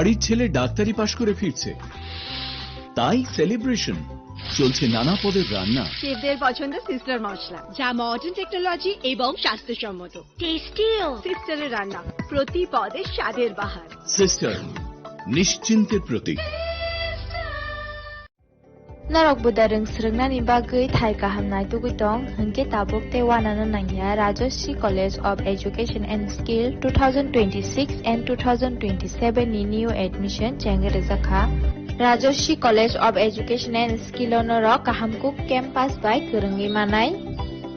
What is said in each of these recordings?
বাড়ির ছেলে ডাক্তারি পাশ করে ফিরছে, তাই সেলিব্রেশন। চলছে নানা পদের রান্না। শেফদের পছন্দ সিস্টার মশলা, যা মডার্ন টেকনোলজি এবং স্বাস্থ্যসম্মত। টেস্টিও সিস্টারের রান্না, প্রতি পদে স্বাদের বাহার। Sister, নিশ্চিন্তের Pratik. Narok budareng srengna ni bagai thai kahamnai tugitong hengke tabuk te wanana nangya Rajoshi College of Education and Skill 2026 and 2027 ni new admission chengre zakha Rajoshi College of Education and Skill onoro kahamkuk campus by kerengi manai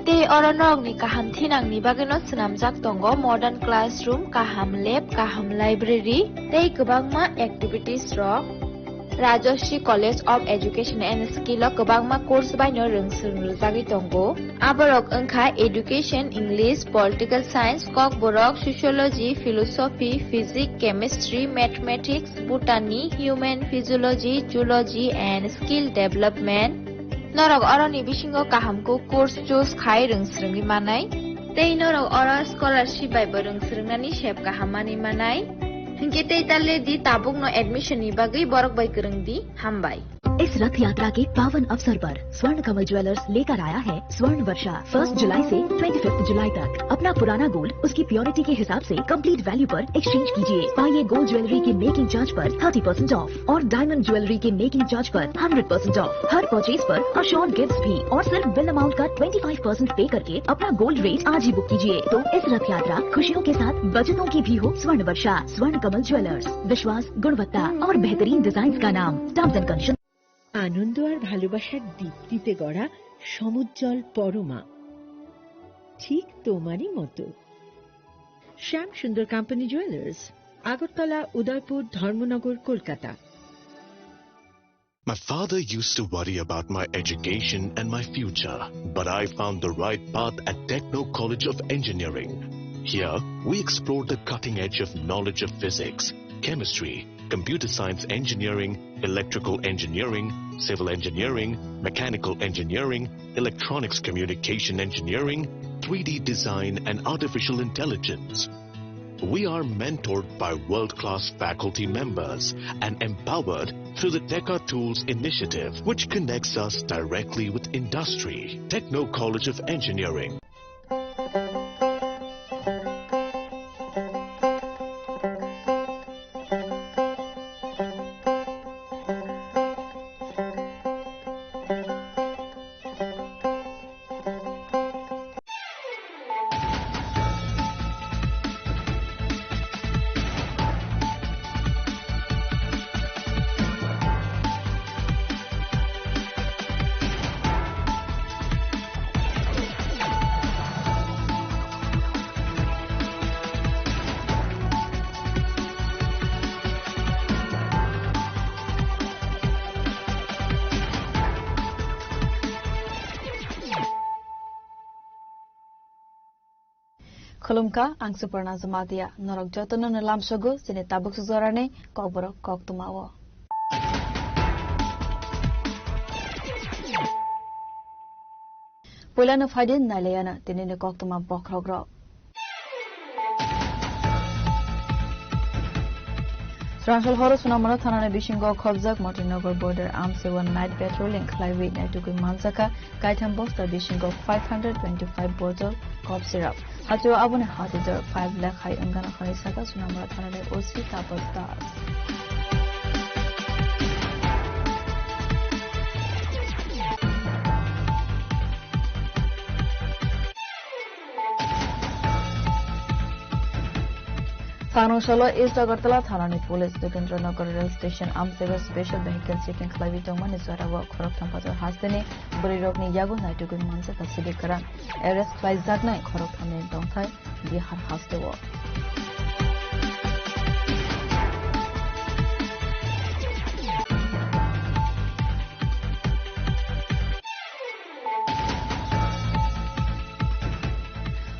te oronok ni kaham thinang ni bagino snamjak tongo modern classroom, kaham lab, kaham library tei kwbangma activities ro Rajoshi College of Education and Skill o kwbangma course baino rungsrungjagui tongo. Aborok wngkha Education, English, Political Science, Kok borok Sociology, Philosophy, Physics, Chemistry, Mathematics, Botany, Human Physiology, Zoology and Skill Development. Norok oroni bisingo kahamko course choose khai rungsrungui manai. Tei norok oro scholarship bai bo rungsrungnani shep kahamani manai. Hingke tei talle di tabuk no admission ni bagai borok bai kereng di hambai. इस रथ यात्रा के पावन अवसर पर स्वर्ण कमल jewellers लेकर आया है स्वर्ण वर्षा 1 जुलाई से 25 जुलाई तक। अपना पुराना गोल्ड उसकी प्योरिटी के हिसाब से कंप्लीट वैल्यू पर एक्सचेंज कीजिए। पाइए गोल्ड ज्वेलरी के मेकिंग चार्ज पर 30% ऑफ और डायमंड ज्वेलरी के मेकिंग चार्ज पर 100% ऑफ। हर परचेज पर अशोर्ड गिफ्ट्स भी और सिर्फ बिल अमाउंट का 25% पे करके अपना गोल्ड रेट आज ही बुक कीजिए। तो इस रथ यात्रा खुशियों के साथ बचतों की भी हो। स्वर्ण वर्षा, स्वर्ण कमल ज्वेलर्स, विश्वास, गुणवत्ता और बेहतरीन डिजाइन का नाम। Terms and conditions. আনন্দ আর ভালোবাসার দীপ্তিতে গড়া সমুজ্জ্বল পরমা, ঠিক তোমারই মতো। শ্যাম সুন্দর company jewellers, Agartala, Udaipur, Dharmanagar, Kolkata. My father used to worry about my education and my future, but I found the right path at Techno College of Engineering. Here, we explored the cutting edge of knowledge of physics, chemistry, computer science engineering, electrical engineering, civil engineering, mechanical engineering, electronics communication engineering, 3D design and artificial intelligence. We are mentored by world-class faculty members and empowered through the Teka Tools initiative, which connects us directly with industry. Techno College of Engineering. Khulumka ang Suparna Zamadia norok jotono nalam sogo sine tabuk suzorane kokboro kok tumawo. Pulana fadin nalayana tinine kok tuma bokrogro. Srangshal Horus Phenomena Thanane Bishingo Khobjak Motinogor Border Arms 1 Night Patrolling Clive Naituku Mansaka Kaitam Bosta Bishingo 525 bottle cough syrup. Hatu Abune Hatider 5 lakh high Angana Harisaka Sunamara Thanane OC Tapos Das. Solo East Agartala Thanani Police Dukendranagar Rail Station Amseva Special Vehicle Checking Clavi Tongman is Warawa Korok Tampato Hastene Burirokni Yago Naitugun Mansa Kasidikaran Arrest by Zagna Korok Tamin Dongtai Bihar Hastewo.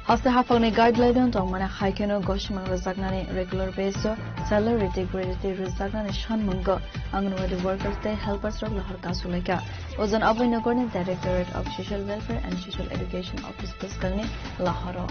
Haste hafalni guideline tongmana haikeno goshman rezagnani regular basis salary grade rezagnani shanmungo anganwadi workers te helpers rog lahar kasuleka ozon abinogorni Directorate of Social Welfare and Social Education Office Puskalni Lahoro.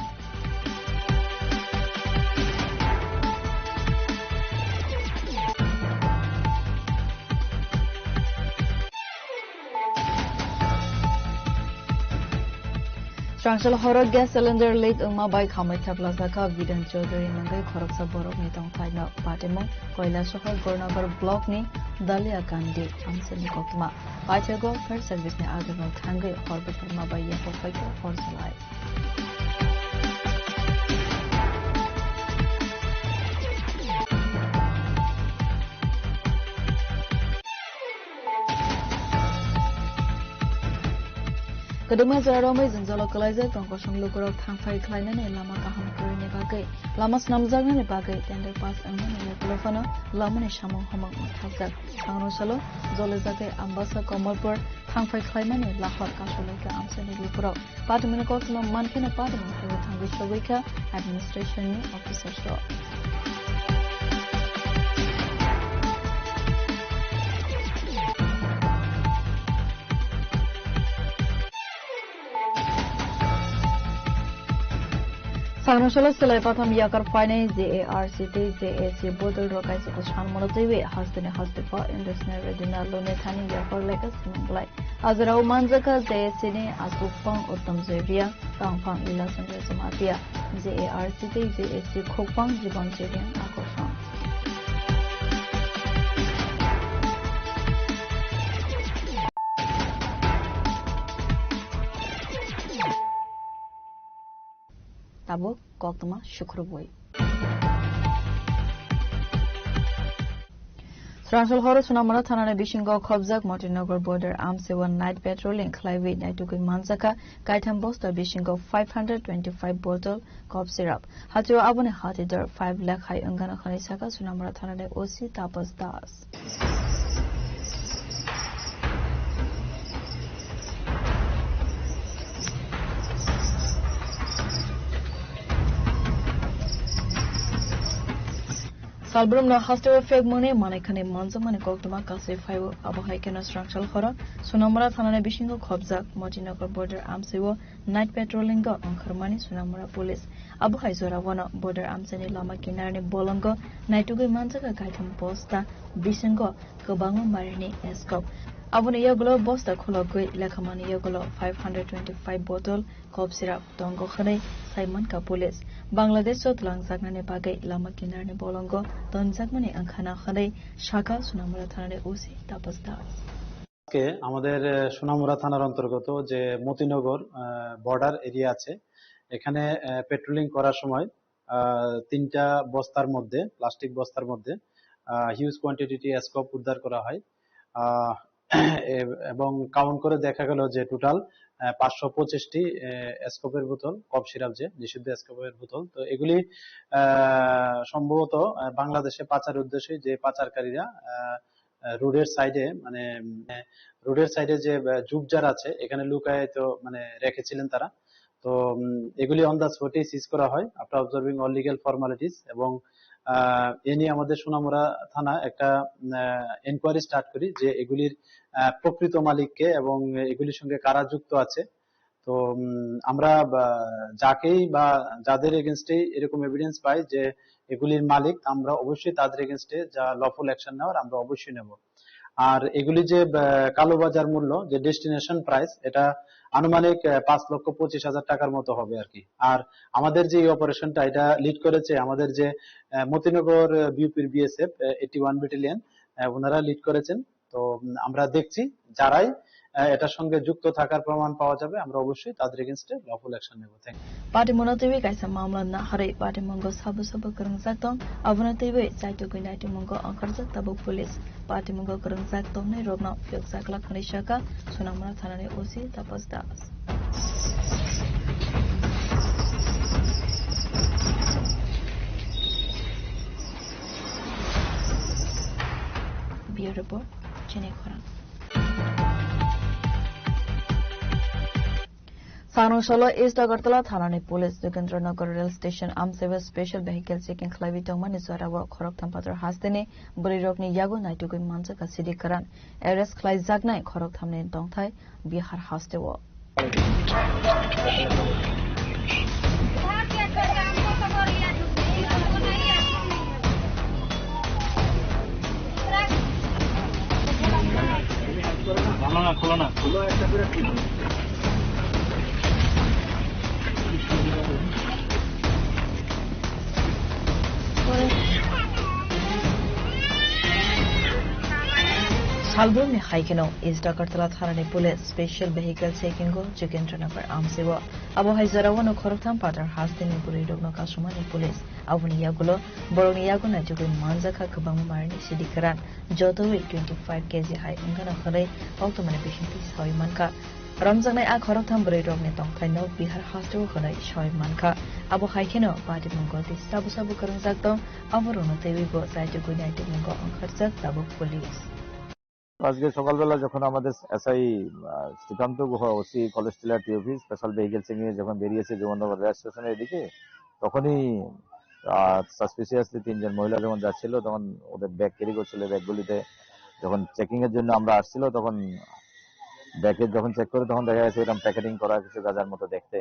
Srangshal horror gas cylinder leak ungma bai khamai thapla zaka Vidan Chaudhary nangai khoroksa borok ni tongthai na patemong koila sohor gornagar block ni Dalia Kandi amsani kokma paithego fire service ni agagal thangai horbe tharma bai ya phofaika horsalai Kaduma Zaromai Zanzalo Kaliza, Tonkosong Lukurok Tangfai Kleinen, Lama Kaham Kurini Bagai, Lamas Namzagan Bagai, Tender Pass and Telefono, Laman Shamo Homok Hazak, Tangrosalo, Zolizake, Ambassa Komolpur, Tangfai Kleinen, Lahor Kasholeka, Amsani Lukurok, Pataminakos, Mankina Pataman, Tangishavika, Administration Officer Store. Sangroshala Silai Patham Yakar Fine, ZARCT, ZAC, Bodil Rokai Sukushan Monotivi, Hastine Hostifa, Indusne Redina, Lunetani, Yakar Lekas, Simplai, Azarao Manzaka, ZACine, Asupang, Uttam Zavia, Tangpang Ila Samatia, ZARCT, ZAC, Kopang, Jibon Jirian, Akoshan. Tabo Koktama Shukruboy. Srangshal Horus Sunamara Thana Bishingo Kobzak Motinagar border arms 1 night patrolling Clive Naituki Manzaka Kaitam Boster Bishingo 525 bottle cough syrup. Hatu Abone Hatidar 5 lakh high Ungana Khanisaka Sunamara Thana Osi Tapas Das. Salbrum na hostel feg money Manekane Manzamane Koktama Kasi 5 Abahaikana Srangshal Hora, Sunamara Thana Bishingo Kobzak, Motinagar border armsewo, night patrolling go on Karmani Sunamara police. Abuhaizora Wana border armsani Lama Kinarni Bolongo, Naitugi Manzaka Kaitam Posta, Bishingo, Kobango Marini Escop. Abune Yogolo Bosta Kologui, Lakamani Yogolo 525 bottle, cough syrup, Tongo Khane, Simon Ka police. Bangladesh Sotlang Zagnane Bagai, Lama Kinarni Bolongo, Don Zagmani Ankana Khane, Shaka Sunamura Thane Usi, Tapas Das. কে আমাদের সোনামুড়া থানার অন্তর্গত যে Motinagar border area আছে এখানে patrolling করার সময় তিনটা বস্তার মধ্যে প্লাস্টিক বস্তার মধ্যে হিউজ কোয়ান্টিটি স্কোপ উদ্ধার করা হয় এবং কাউন্ট করে দেখা গেল যে টোটাল 525টি স্কোপের বোতল কফ সিরাপ যে নিষিদ্ধ স্কোপের বোতল তো এগুলি সম্ভবত বাংলাদেশে পাচারের উদ্দেশ্যে যে পাচারকারীরা রোডের সাইডে মানে রোডের সাইডে যে ঝুপঝাড় আছে এখানে লুকায় তো মানে রেখেছিলেন তারা তো এগুলি অন দা স্পটে সিজ করা হয় after observing all legal formalities এবং এ নিয়ে আমাদের সোনামুড়া থানা একটা এনকোয়ারি স্টার্ট করি যে এগুলির প্রকৃত মালিককে এবং এগুলির সঙ্গে কারা যুক্ত আছে তো আমরা যাকেই বা যাদের এগেইনস্টে এরকম এভিডেন্স পাই যে এগুলির মালিক আমরা অবশ্যই তাদের এগেইনস্টে যা লফুল অ্যাকশন নেওয়ার আমরা অবশ্যই নেব আর এগুলি যে কালোবাজার মূল্য যে ডেস্টিনেশন প্রাইস এটা আনুমানিক 5,25,000 টাকার মতো হবে আর কি আর আমাদের যে অপারেশনটা এটা লিড করেছে আমাদের যে মতিনগর বিউপির বিএসএফ 81 ব্যাটালিয়ন ওনারা লিড করেছেন তো আমরা দেখছি যারাই এটার সঙ্গে যুক্ত থাকার প্রমাণ পাওয়া যাবে আমরা অবশ্যই তাদের এগেইনস্টে লফুল অ্যাকশন নেব thank you Patimonotivi kaisa mamla na hare patimongo sabu sabu kerengsak tong abonotivi saito kuinati mongo angkarjak tabuk police patimongo kerengsak tong ne rogna fyoksak lak khanishaka sunamara thanane osi tapas das Bureau report Chene Khorang Sanushala East Agartala Thanani Police Jogendranagar Rail Station Amseva Special Vehicle Checking Klavi Tongmani Swarawa Khorok Thampatra Hastene Burirokni Yago Naitugui Manjaka City Karan Eres Klai Zagnai Khorok Thamne Tongthai Bihar Hastewo Salbrumni Haikeno is Dakartala Tharani Police Special Vehicle Checking Go Jukendranagar Amsibo Abo Haizarawan Koroktam Patar Hastin Buridogno Kasumani Police Avuni Yagulo Boroni Yaguna Jugun Manzaka Kabang Marni Sidikaran Jotowi 25 kg high Ungana Hore Automani Bishin Peace Hoymanka Ramzanai a Koroktam Buridogni Tongkaino Bihar Hostel Hore Shoymanka Abo Haikeno Padi Mongoti Sabu Sabu Karunzakdom Avarono Tevigo Sajugu United Mungo Onkarsak Tabu Police আজকে সকালবেলা যখন আমাদের SI Srikanta গুহা OC college tiller TOP special vehicle নিয়ে যখন বেরিয়েছে Yamunanagar rail স্টেশনের এদিকে তখনই সাসপিসিয়াসলি তিনজন মহিলা যখন যাচ্ছিল তখন ওদের ব্যাগ ক্যারি করছিল ব্যাগগুলিতে যখন চেকিং এর জন্য আমরা আসছিল তখন ব্যাগে যখন চেক করে তখন দেখা গেছে এরকম প্যাকেটিং করা কিছু গাঁজার মতো দেখতে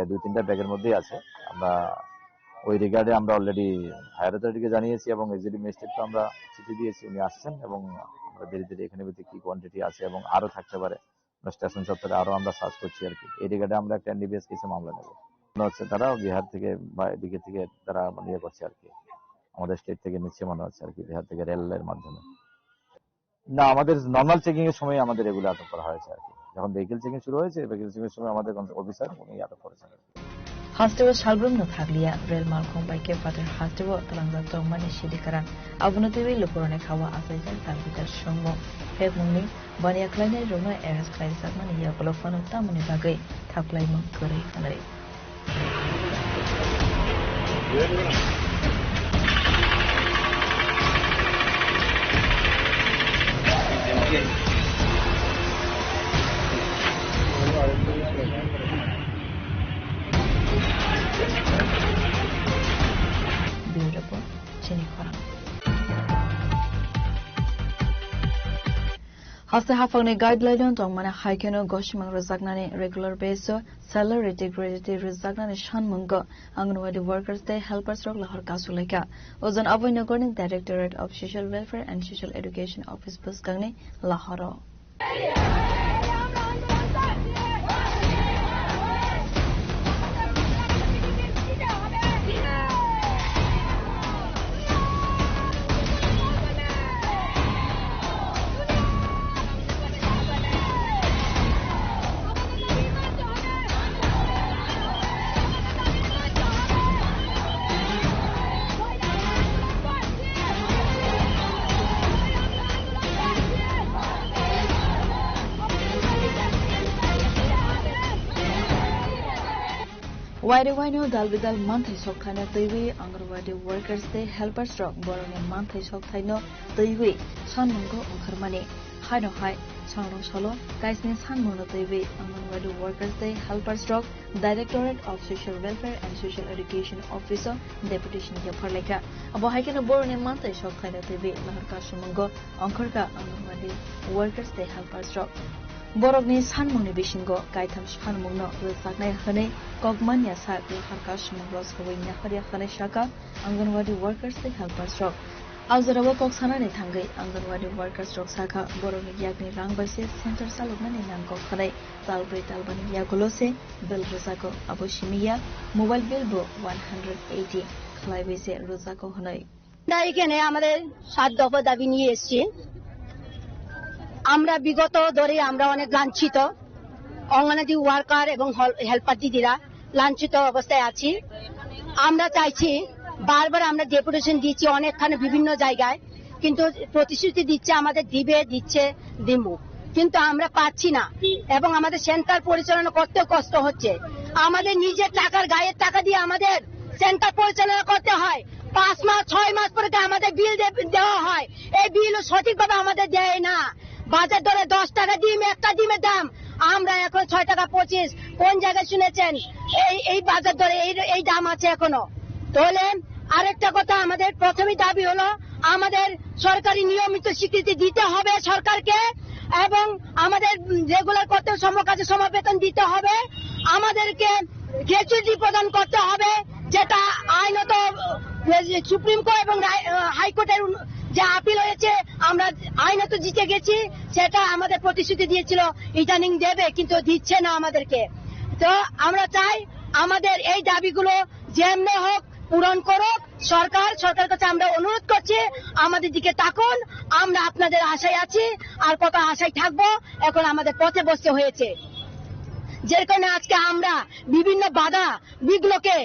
দুই তিনটা ব্যাগের মধ্যেই আছে আমরা ওই রিগার্ডে আমরা অলরেডি হায়ার অথরিটিকে জানিয়েছি এবং এক্সিকিউটিভ ম্যাজিস্ট্রেটকে আমরা চিঠি দিয়েছি উনি আসছেন এবং আমরা ধীরে ধীরে এখানে কি কোয়ান্টিটি আছে এবং আরো থাকতে পারে স্টেশন চত্বরে আরো আমরা সার্চ করছি আর কি এই রিগার্ডে আমরা একটা এনডিপিএস কেসে মামলা নেব মনে হচ্ছে তারা বিহার থেকে বা এদিকে থেকে তারা ইয়ে করছে আর কি আমাদের স্টেট থেকে নিচ্ছে মনে হচ্ছে আর কি বিহার থেকে রেলের মাধ্যমে না আমাদের নর্মাল চেকিং এর সময় আমাদের এগুলো আটক করা হয়েছে আর কি যখন ভেহিকেল চেকিং শুরু হয়েছে ভেহিকেল চেকিং এর সময় আমাদের অফিসার উনি আটক করেছেন Hasteo Salbrum no Thaglia, Rail Malcolm by Kepater Hasteo, Talangato Mani Shidikaran, Abunatevi Luporone Kawa Asajan, Talvita Shongo, Pevmuni, Bania Kleine, Roma, Eres Klein Sagman, Yakolofano Tamani Bagay, Taplaimo, Kuri, Hanari. Haste hafangni guideline tong mana haikeno goshmang rozagnani regular basis salary degree rozagnani shanmungo anganwadi workers day helpers rok lahar kasuleka ozon avoinogorni Directorate of Social Welfare and Social Education Office buskangni laharo Waino Dalbidal monthly Sokhana Tiwi, Angarwadi Workers Day, Helpers Rock, Borone monthly Sokhano, Tiwi, Sanmungo, Unkarmani, Hino High, Sano Solo, Kaisni Sanmono Tiwi, Angarwadi Workers Day, Helpers Rock, Directorate of Social Welfare and Social Education Officer, Deputation Yaparleka, Abohaikan Borone monthly Sokhana Tiwi, Laharka Sumungo, Ankarka, Angarwadi Workers Day, Helpers Rock. Borogni Sanmoni Bishingo, Gaitam Shanmuno, Wilsaknai Hane, Kogmania Sak, Harkash Mugros, Hawainia Haria Hane Shaka, Anganwadi Workers, the Helpers Rock. Azarawa Koksanani Tangai, Anganwadi Workers Rock Saka, Borogni Yagni Rangbasi, Center Salomani Nanko Hane, Talbrit Albani Yagolose, Bill Rosako, Abushimiya, Mobile Bilbo 180, Klaibese Rosako Hane. এখানে আমাদের 7 দফা দাবি নিয়ে এসেছি আমরা বিগত ধরে আমরা অনেক লাঞ্ছিত অঙ্গনাদি ওয়ার্কার এবং হেল্পার দিদিরা লাঞ্ছিত অবস্থায় আছি আমরা চাইছি বারবার আমরা ডেপুটেশন দিচ্ছি অনেকখানে বিভিন্ন জায়গায় কিন্তু প্রতিশ্রুতি দিচ্ছে আমাদের দিচ্ছে দিমু কিন্তু আমরা পাচ্ছি না এবং আমাদের সেন্টার পরিচালনা করতে কষ্ট হচ্ছে আমাদের নিজের টাকার গায়ের টাকা দিয়ে আমাদের সেন্টার পরিচালনা করতে হয় 5 মাস 6 মাস পরে আমাদের বিল দেওয়া হয় এই বিলও সঠিকভাবে আমাদের দেয় না বাজার দরে 10 টাকা ডিম একটা ডিমের দাম আমরা এখন 6 টাকা 25 কোন জায়গায় শুনেছেন এই বাজার দরে এই দাম আছে এখনো তাহলে আরেকটা কথা আমাদের প্রথমেই দাবি হলো আমাদের সরকারি নিয়মিত স্বীকৃতি দিতে হবে সরকারকে এবং আমাদের রেগুলার করতে সমকাজে সমবেতন দিতে হবে আমাদেরকে গ্র্যাচুইটি প্রদান করতে হবে যেটা আইনত সুপ্রিম কোর্ট এবং হাইকোর্টের যে আপিল হয়েছে আমরা আইনত জিতে গেছি সেটা আমাদের প্রতিশ্রুতি দিয়েছিল ইদানিং দেবে কিন্তু দিচ্ছে না আমাদেরকে তো আমরা চাই আমাদের এই দাবিগুলো যেমনি হোক পূরণ করুক সরকার কাছে আমরা অনুরোধ করছি আমাদের দিকে তাকুন আমরা আপনাদের আশায় আছি আর কত আশায় থাকবো এখন আমাদের পথে বসতে হয়েছে যে কারণে আজকে আমরা বিভিন্ন বাধা বিঘ্নকে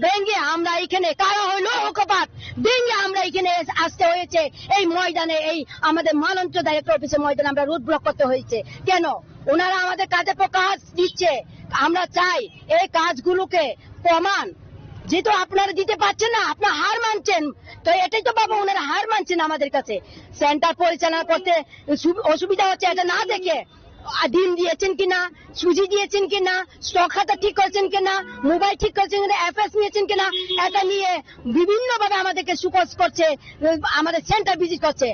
ভেঙে আমরা এখানে কারা হইল ঐক্যপাত ভেঙে আমরা এখানে আসতে হয়েছে এই ময়দানে এই আমাদের মালঞ্চ ডাইরেক্টর অফিসের ময়দানে আমরা রুট ব্লক করতে হয়েছে কেন ওনারা আমাদের কাজে কাজ দিচ্ছে আমরা চাই এই কাজগুলোকে প্রমাণ যেহেতু আপনারা দিতে পারছেন না আপনারা হার মানছেন তো এটাই তো বাবা ওনারা হার মানছেন আমাদের কাছে সেন্টার পরিচালনা করতে অসুবিধা হচ্ছে এটা না দেখে ডিম দিয়েছেন কিনা সুজি দিয়েছেন কিনা স্টক খাতা ঠিক করেছেন কিনা মোবাইল ঠিক করেছেন কিনা এফএস নিয়েছেন কিনা এটা নিয়ে বিভিন্ন ভাবে আমাদেরকে সুপোজ করছে আমাদের সেন্টার ভিজিট করছে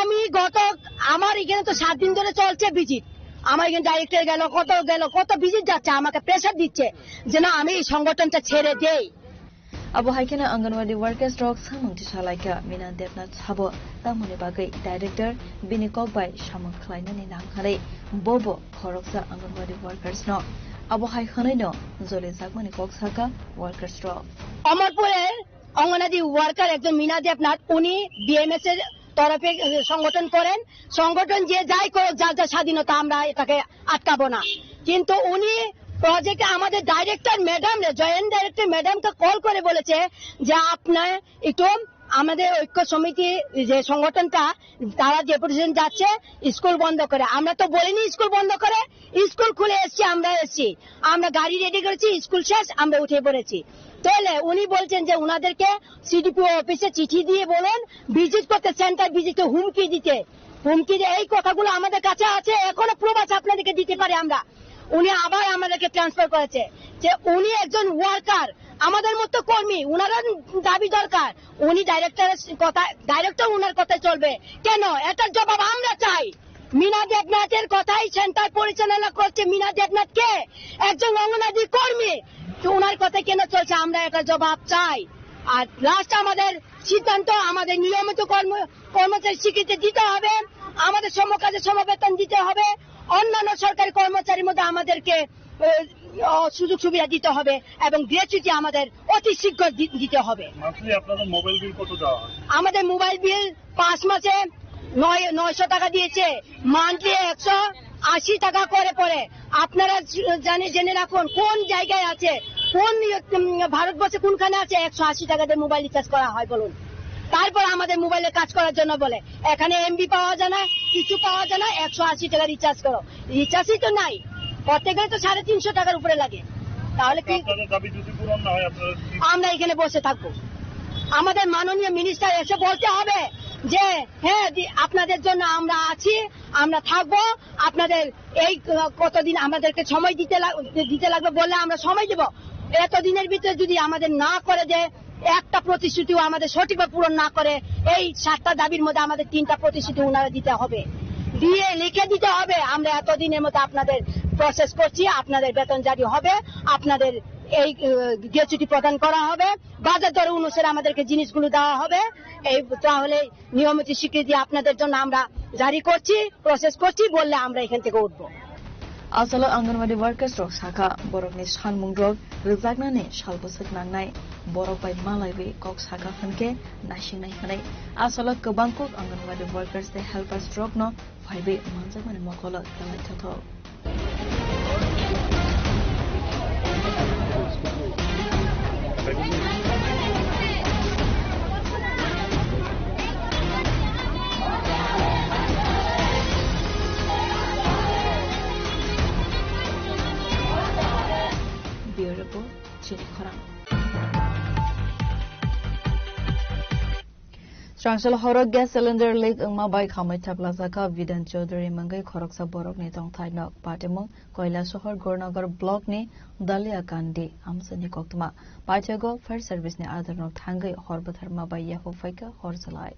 আমি আমার এখানে তো 7 দিন ধরে চলছে ভিজিট আমার এখানে ডাইরেক্টর গেল কত ভিজিট যাচ্ছে আমাকে প্রেসার দিচ্ছে যেন আমি এই সংগঠনটা ছেড়ে দেই Abo haikena Anganwadi workers rock samung tisalaika Mina Devnath Sabo tamoni bagai director Bini Kokbai Shamang Klaina ni nangkhare bobo khoroksa Anganwadi workers no abo haikhanai no jole sagmani koksaka workers rock অমরপুরের অঙ্গনাদি worker একজন মিনা দেবনাথ উনি BMS এর তরফে সংগঠন করেন সংগঠন যে যাই করুক যার স্বাধীনতা আমরা এটাকে আটকাবো না কিন্তু উনি প্রজেক্টে আমাদের ডাইরেক্টর ম্যাডাম জয়েন্ট ডাইরেক্টর ম্যাডামকে কল করে বলেছে যে আপনার একটু আমাদের ঐক্য সমিতি যে সংগঠনটা তারা ডেপুটেশন যাচ্ছে স্কুল বন্ধ করে আমরা তো বলিনি স্কুল বন্ধ করে স্কুল খুলে এসছি আমরা গাড়ি রেডি করেছি স্কুল শেষ আমরা উঠে পড়েছি তাহলে উনি বলছেন যে উনাদেরকে সিডিপিও অফিসে চিঠি দিয়ে বলুন ভিজিট করতে সেন্টার ভিজিটে হুমকি এই কথাগুলো আমাদের কাছে আছে এখনো প্রুফ আছে আপনাদেরকে দিতে পারে আমরা উনি আবার আমাদেরকে ট্রান্সফার করেছে যে উনি একজন ওয়ার্কার আমাদের মতো কর্মী উনার দাবি দরকার উনি ডাইরেক্টর উনার কথায় চলবে কেন এটার জবাব আমরা চাই মিনা দেবনাথের কথাই সেন্টার পরিচালনা করছে মিনা দেবনাথ কে একজন অঙ্গনাদি কর্মী উনার কথা কেন চলছে আমরা এটার জবাব চাই আর লাস্ট আমাদের সিদ্ধান্ত আমাদের নিয়মিত কর্মচারী স্বীকৃতি দিতে হবে আমাদের সমকাজে সমবেতন দিতে হবে অন্যান্য সরকারি কর্মচারীর মধ্যে আমাদেরকে সুযোগ সুবিধা দিতে হবে এবং গ্র্যাচুইটি আমাদের অতি শীঘ্র দিতে হবে আমাদের মোবাইল বিল 5 মাসে 900 টাকা দিয়েছে মান্থলি 180 টাকা করে পড়ে আপনারা জেনে রাখুন কোন জায়গায় আছে কোন ভারতবর্ষে কোনখানে আছে 180 টাকা দিয়ে মোবাইল রিচার্জ করা হয় বলুন তারপর আমাদের মোবাইলে কাজ করার জন্য বলে এখানে এমবি পাওয়া যায় না কিছু পাওয়া যায় না 180 টাকা রিচার্জ করো রিচার্জই তো নাই করতে গেলে তো 350 টাকার উপরে লাগে তাহলে কি আমরা এখানে বসে থাকবো আমাদের মাননীয় মিনিস্টার এসে বলতে হবে যে হ্যাঁ আপনাদের জন্য আমরা আছি আমরা থাকবো আপনাদের এই কতদিন আমাদেরকে সময় দিতে লাগবে বললে আমরা সময় দেব এতদিনের ভিতরে যদি আমাদের না করে দেয় একটা প্রতিশ্রুতিও আমাদের সঠিকভাবে পূরণ না করে এই 7টা দাবির মধ্যে আমাদের 3টা প্রতিশ্রুতি ওনারা দিতে হবে দিয়ে লিখে দিতে হবে আমরা এতদিনের মধ্যে আপনাদের প্রসেস করছি আপনাদের বেতন জারি হবে আপনাদের এই গ্র্যাচুইটি প্রদান করা হবে বাজার দর অনুসারে আমাদেরকে জিনিসগুলো দেওয়া হবে এই তাহলে নিয়মিত স্বীকৃতি আপনাদের জন্য আমরা জারি করছি প্রসেস করছি বললে আমরা এখান থেকে উঠবো Asala Anganwadi workers rok saka borokni sanmung rok rijaknani salbosuk nangnai borok bai malaibe kok saka khanke nasingnai khanai asala kobangkok Anganwadi workers the helpers rok no phaibe manjakmani mokolo kalai thothok Strangsal horok gas cylinder leak angma bai khamai thapla jaka Vidan Chaudhary mangai khoroksa borok ni tong thainok patemong Koila Sohor Gornagar block ni Dalia Kandi amsani koktuma paitego fire service ni adarno thangai horbatharma bai yaho faika horsalai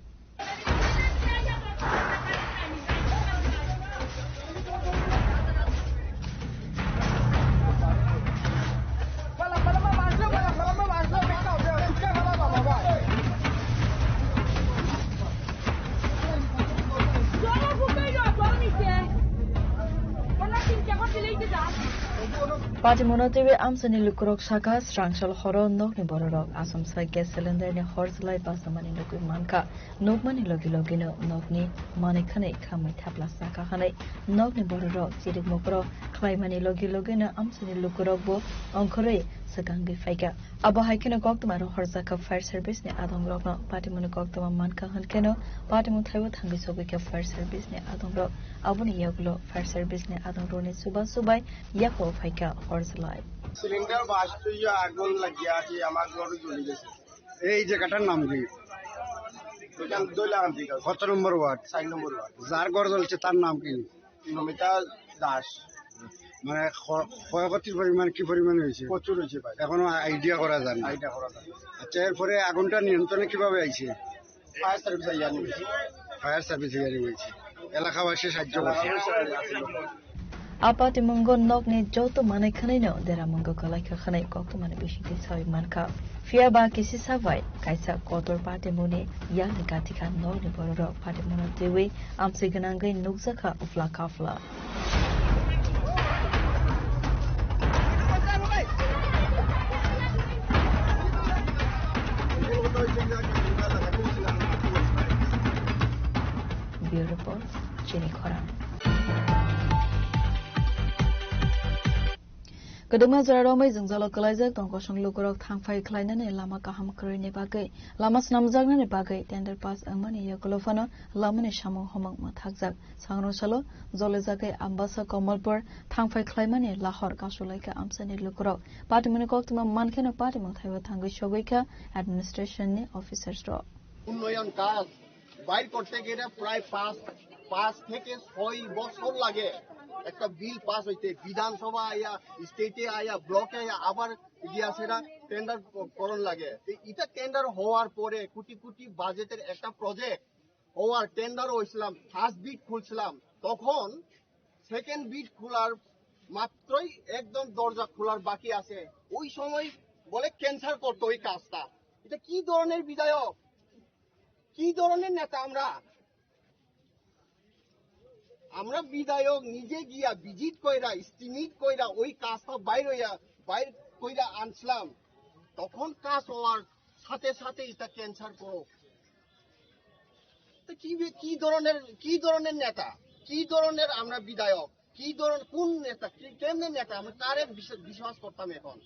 Party Monotive Amsani Lukurok Shaka, Strangshal Horror, Nokni Borok, Asam Sai gas cylinder in a horse light Basamani Loki Manka, Nokmani Loki Logino, Nokni, Monikane, Kami Tapla Saka Hane, Nokni Borok, Sidik Mokro, Klaimani Loki Logino, Amsani Lukurok, Onkore, Sagangi Faika. Aba Haikino Goktamaro Horzaka Fire Service ne Adam Rock, Party Monokokta Manka Hankeno, Party Montawa Tangisovika Fire Service ne Adam Rock, Abuni Yaglo Fire Service ne Adam Roni Suba Subai, Yako Faika. Cylinder burst হইয়া আগুন লাগিয়া আছে আমার ঘরে জ্বলে গেছে এই জায়গাটার নাম কি ওইখান দইলাগান থেকে 17 নম্বর ওয়ার্ড 4 নম্বর ওয়ার্ড যার ঘর জ্বলছে তার নাম কি নমিতা দাস মানে ক্ষয়ক্ষতির পরিমাণ কি পরিমাণ হয়েছে প্রচুর হয়েছে ভাই এখনো আইডিয়া করা যায় না আচ্ছা এরপরে আগুনটা নিয়ন্ত্রণে কিভাবে আইছে ফায়ার সার্ভিস আইয়া নিয়েছে এলাকাবাসী সাহায্য করছে Apati Mungo Nogni Joto Manekanino, Dera Mungo Kalaka Hane, Kokumani Bishiki Savi Manka, Fiaba Kisi Savai, Kaisa Kotor Party Muni, Yanikatika Nogni Bororo, Party Mono Dewi, Amsigananga Nuzaka, Ufla Kafla. Beautiful, Jenny Koran. Kedema Zaromai Zalo Kalaizak, Don Koshon Lukurok, Tangfai Klainan, Lama Kaham Kurini Bagay, Lamas Namzagnan Bagay, Tender Pass Amani Yakolofano, Lamani Shamu Homok Matagzak, Sangro Shalo, Zolezake, Ambassa Komalpur, Tangfai Klaimani, Lahor Kashulaka, Amsani Lukurok, Patimunokotuma Mankano Patimot, Tangi Shogika, Administration Officers Draw. উন্নয়ন কাজ বাইর করতে গেলে প্রায় 5 থেকে 6 বছর লাগে একটা বিল পাস হইতে বিধানসভা আয়া স্টেটে আয়া ব্লকে আয়া আবার গিয়া সেটা টেন্ডার করণ লাগে এটা টেন্ডার হওয়ার পরে কোটি কোটি বাজেটের একটা প্রজেক্ট হওয়ার টেন্ডার হইছিলাম ফার্স্ট বিট খুলছিলাম তখন সেকেন্ড বিট খোলার মাত্রই একদম দরজা খোলার বাকি আছে ওই সময় বলে ক্যান্সেল করতে ওই কাজটা এটা কি ধরনের বিধায়ক কি ধরনের নেতা আমরা বিধায়ক নিজে গিয়া ভিজিট কইরা এস্টিমেট কইরা ওই কাজটা বাইর কইরা আনছিলাম তখন কাজ হওয়ার সাথে সাথে এটা ক্যান্সেল করো তো কি ধরনের নেতা কি ধরনের আমরা বিধায়ক কি ধরনের কোন নেতা কেমনে নেতা আমরা কারে বিশ্বাস করতাম এখন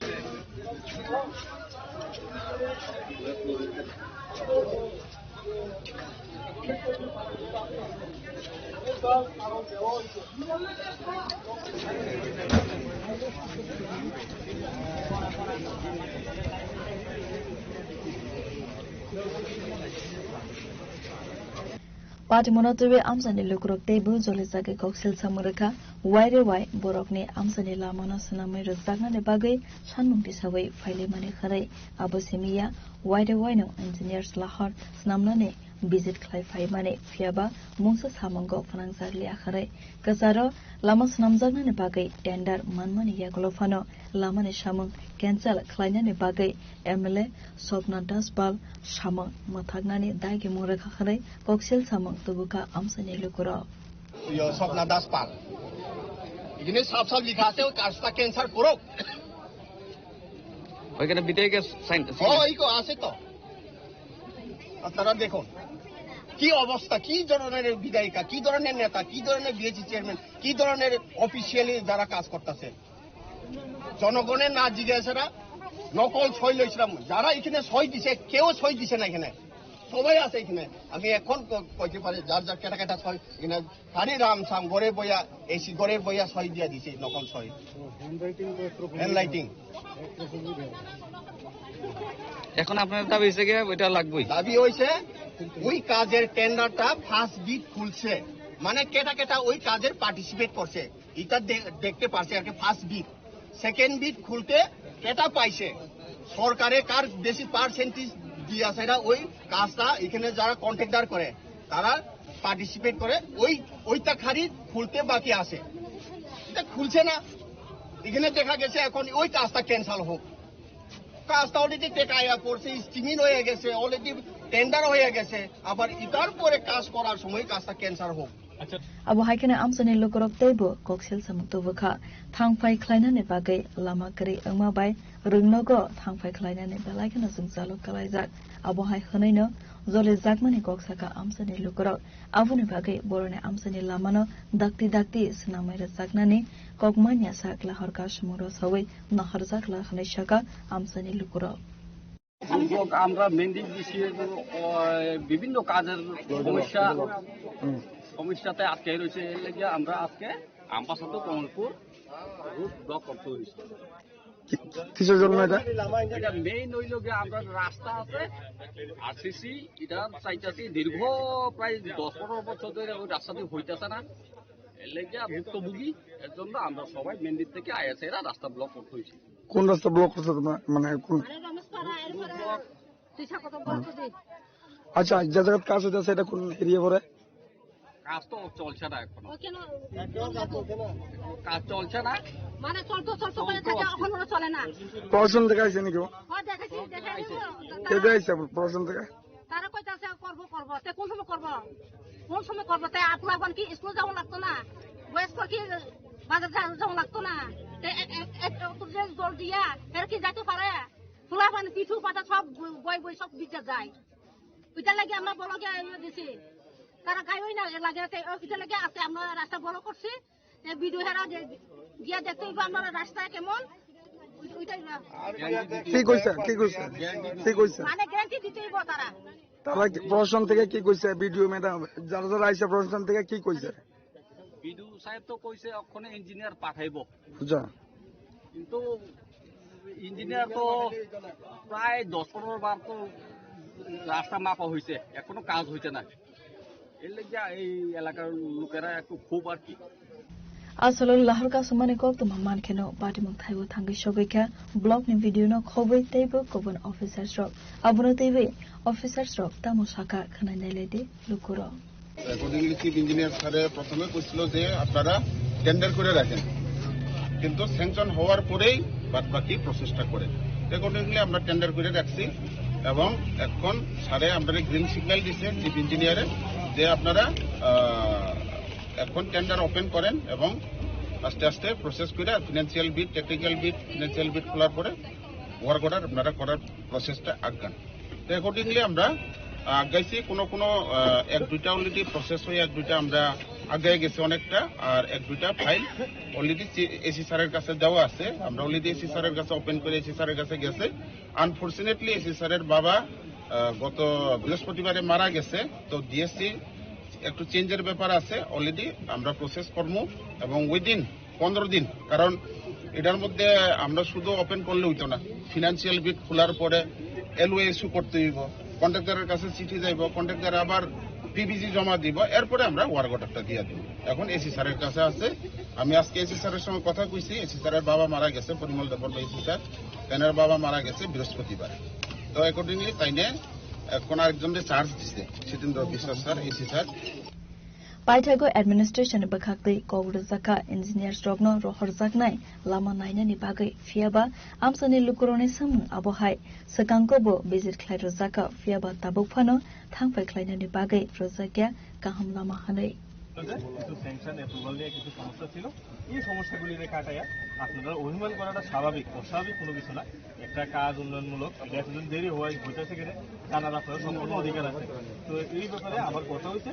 Party Monotive Amsani Lukurok Tebu Zolizake Koksil Samurika, Waire Wai, Borokne Amsani Lamana Saname Razagna de Bagay, Shanmung Disaway, File Mani Hare, Abusimia, Waire Wino, Engineers Lahor, Snamlane, Visit Claifai Mane, Fiaba, Musa Samongo, Fanangzarli Akare, Kazaro, Lamas Namzagna de Bagay, Tender, Manmani Yakolofano, Lamane Shamung, Cancel, Kleinane Bagay, Emile, Sopna Dasbal, Shamung, Matagnani, Daigi Murakare, Koksil Samung, Tubuka, Amsani Lukuro. Yo Sopna Dasbal. এখানে সব লেখা আছে ওই কাজটা cancel করো ওইখানে বিধায়ক sign Oikko আছে তো আপনারা দেখুন কি অবস্থা কি ধরনের বিধায়িকা কি ধরনের নেতা কি ধরনের বিএসি চেয়ারম্যান কি ধরনের অফিশিয়ালি যারা কাজ করতেছে জনগণের না জিজ্ঞাসারা নকল সই লইছিলাম যারা এখানে সই দিছে কেউ সই দিছে না এখানে সবাই আছে এখানে আমি এখন কইতে পারি যার যার কেটা সই এখানে হারি রাম সাম ঘরে বইয়া এসি ঘরে বইয়া সই দিয়া দিছে নকল সই হ্যান্ডরাইটিং এখন আপনার দাবি হইছে কি ওইটা লাগবেই দাবি হইছে ওই কাজের টেন্ডারটা ফার্স্ট বিট খুলছে মানে কেটা ওই কাজের পার্টিসিপেট করছে এটা দেখতে পারছে আর কি ফার্স্ট বিট সেকেন্ড বিট খুলতে কেটা পাইছে সরকারে কার বেশি পার্সেন্টেজ দিয়া সেটা ওই কাজটা এখানে যারা কন্ট্রাক্টর করে তারা পার্টিসিপেট করে ওইটা খালি খুলতে বাকি আছে এটা খুলছে না এখানে দেখা গেছে এখন ওই কাজটা ক্যান্সেল হোক কাজটা অলরেডি টেকা আয়া পড়ছে স্টিমিং হয়ে গেছে অলরেডি টেন্ডার হয়ে গেছে আবার এটার পরে কাজ করার সময় কাজটা ক্যান্সেল হোক abo haikena amsani lokorok teibo koksel samukto bukha thangpai khlainani bagai lama kari angma bai rungnogo thangpai khlainani balaikena jungjaluk kalaijak abo hai hnaino jole jakmani koksaka amsani lokorok aboni bagai borone amsani lamano dakti snamaira jaknani kokmanya sakla harka samuro sawi nahar jakla khnai shaka amsani lokorok আমরা মেন্ডিক বিষয়ে বিভিন্ন কাজের সমস্যাতে আটকে রয়েছে এর লেগে আমরা আজকে আমবাসা কমলপুর রুট ব্লক করতে হয়েছে কিসের জন্য এটা মেইন হইল গিয়ে আমরা রাস্তা আছে আরসিসি এটা চাইতেছি দীর্ঘ প্রায় 10-15 বছর ধরে ওই রাস্তাটি হইতেছে না এর লেগে ভুক্তভোগী এর জন্য আমরা সবাই মেন্দির থেকে আইএসএ রাস্তা ব্লক করতে হয়েছে কোন রাস্তা ব্লক করছে তোমরা মানে কোন আচ্ছা যে জায়গায় কাজ হইতেছে এটা কোন এরিয়া পড়ে কাজ তো চলছে না এখন কাজ চলছে না মানে চলতে করে থাকে এখন ওরা চলে না প্রশাসন থেকে আইছে নাকি কে দেখাইছে প্রশাসন থেকে তারা কইতাছে করব তে কোন সময় করব তাই আপনার কি স্কুল যাওয়া লাগতো না বয়স্ক কি বাজার যাওয়া লাগতো না জল দিয়া এর কি যাইতে পারে ফুলা পানি পিঠু পাতা সব বই সব দিতে যায় ওইটা লাগে আমরা বড় দিছি তারা গাইই না লাগে ওইটা লাগে আজকে আমরা রাস্তা বড় করছি ভিডিও হেরা গিয়া দেখতে হইব আমরা রাস্তা কেমন কি কইছে মানে গ্যারান্টি দিতে হইব তারা প্রশাসন থেকে কি কইছে ভিডিও ম্যাডাম যারা আইছে প্রশাসন থেকে কি কইছে বিদু সাহেব তো কইছে ওখানে ইঞ্জিনিয়ার পাঠাইব বুঝা কিন্তু ইঞ্জিনিয়ার তো প্রায় 10-15 বার তো রাস্তা মাপা হয়েছে এখনো কাজ হইছে না এর লেগে এই এলাকার লোকেরা একটু খুব আর কি আসলে লাহর কা সমানে কত মান কেন পার্টি মং থাইবো থাঙ্গি সগৈকা ব্লগ নি ভিডিও ন খবই তেইবো কবন অফিসার স্টক আবনো তেইবে অফিসার স্টক তামো শাখা খানাই নাইলেদে লুকুরো অ্যাকর্ডিংলি চিফ ইঞ্জিনিয়ার স্যারে প্রথমে কইছিল যে আপনারা টেন্ডার করে রাখেন কিন্তু স্যাংশন হওয়ার পরেই বাকি প্রসেসটা করেন অ্যাকর্ডিংলি আমরা টেন্ডার করে রাখছি এবং এখন স্যারে আমাদের গ্রিন সিগন্যাল দিছে চিফ ইঞ্জিনিয়ারে যে আপনারা এখন টেন্ডার ওপেন করেন এবং আস্তে আস্তে প্রসেস করে financial bit technical bit financial bit খোলার পরে ওয়ার্ক অর্ডার আপনারা করার প্রসেসটা আগান তো অ্যাকর্ডিংলি আমরা আগাইছি কোনো 1-2টা অলরেডি প্রসেস হয়ে 1-2টা আমরা আগায় গেছে অনেকটা আর 1-2টা ফাইল অলরেডি এসি স্যারের কাছে দেওয়া আছে আমরা অলরেডি এসি স্যারের কাছে ওপেন করে এসি স্যারের কাছে গেছে আনফরচুনেটলি এসি স্যারের বাবা গত বৃহস্পতিবারে মারা গেছে তো ডিএসসি একটু চেঞ্জের ব্যাপার আছে অলরেডি আমরা প্রসেস করবো এবং উইদিন 15 দিন কারণ এটার মধ্যে আমরা শুধু ওপেন করলে হইতো না ফিনান্সিয়াল বিট খোলার পরে এলওএ ইস্যু করতে হইব কন্ট্রাক্টরের কাছে চিঠি যাইব কন্ট্রাক্টর আবার পিবিজি জমা দিব এরপরে আমরা ওয়ার্ক অর্ডারটা দিয়ে দিব এখন এসি স্যারের কাছে আছে আমি আজকে এসি স্যারের সঙ্গে কথা কইছি এসি স্যারের বাবা মারা গেছে পরিমল দেববর্মা এসি স্যার তেনার বাবা মারা গেছে বৃহস্পতিবার তো অ্যাকর্ডিংলি তাইনে এখন আরেকজনের চার্জ দিচ্ছে সীতেন্দ্র বিশ্বাস sir AC sir Paithago administration bakhaktei kowru zaka engineer strogno rohor zaknai lama nainani bagai fiaba amsani lukurone samung abohai sakangkobo visit khlairo zaka fiaba tabukphano thangpai khlainani bagai rozakya kaham lama hanai কিছু sanction approval নিয়ে কিছু সমস্যা ছিল এই সমস্যাগুলি কাটাইয়া আপনারা অভিমান করাটা স্বাভাবিক অস্বাভাবিক কোনো কিছু না একটা কাজ উন্নয়নমূলক এতদিন দেরি হইতেছে কিনা জানার আপনার সম্পূর্ণ অধিকার আছে তো এই ব্যাপারে আমার কথা হয়েছে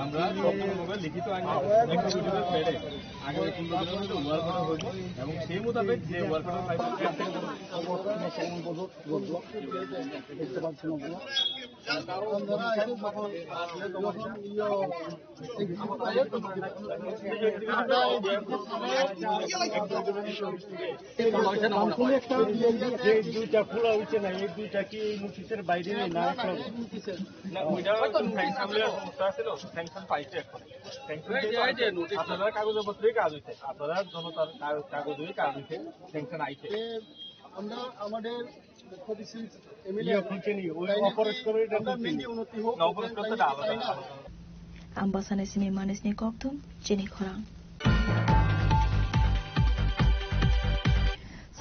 আমরা সম্পূর্ণভাবে লিখিত পেরে আগামী 15 দিনের মধ্যে ওয়ার্ক করা হইব এবং সেই মোতাবেক যে ওয়ার্ক করা দুইটা খোলা হচ্ছে না এই দুইটা কি নোটিশের বাইরে না সমস্যা ছিল স্যাংশন পাইছে এখন আপনারা কাগজপত্রে কাজ হইছে আপনারা জনতার কাগজে কাজ হইছে স্যাংশন আইছে আমরা আমাদের Ambasane sini manis ni koptum chini khorang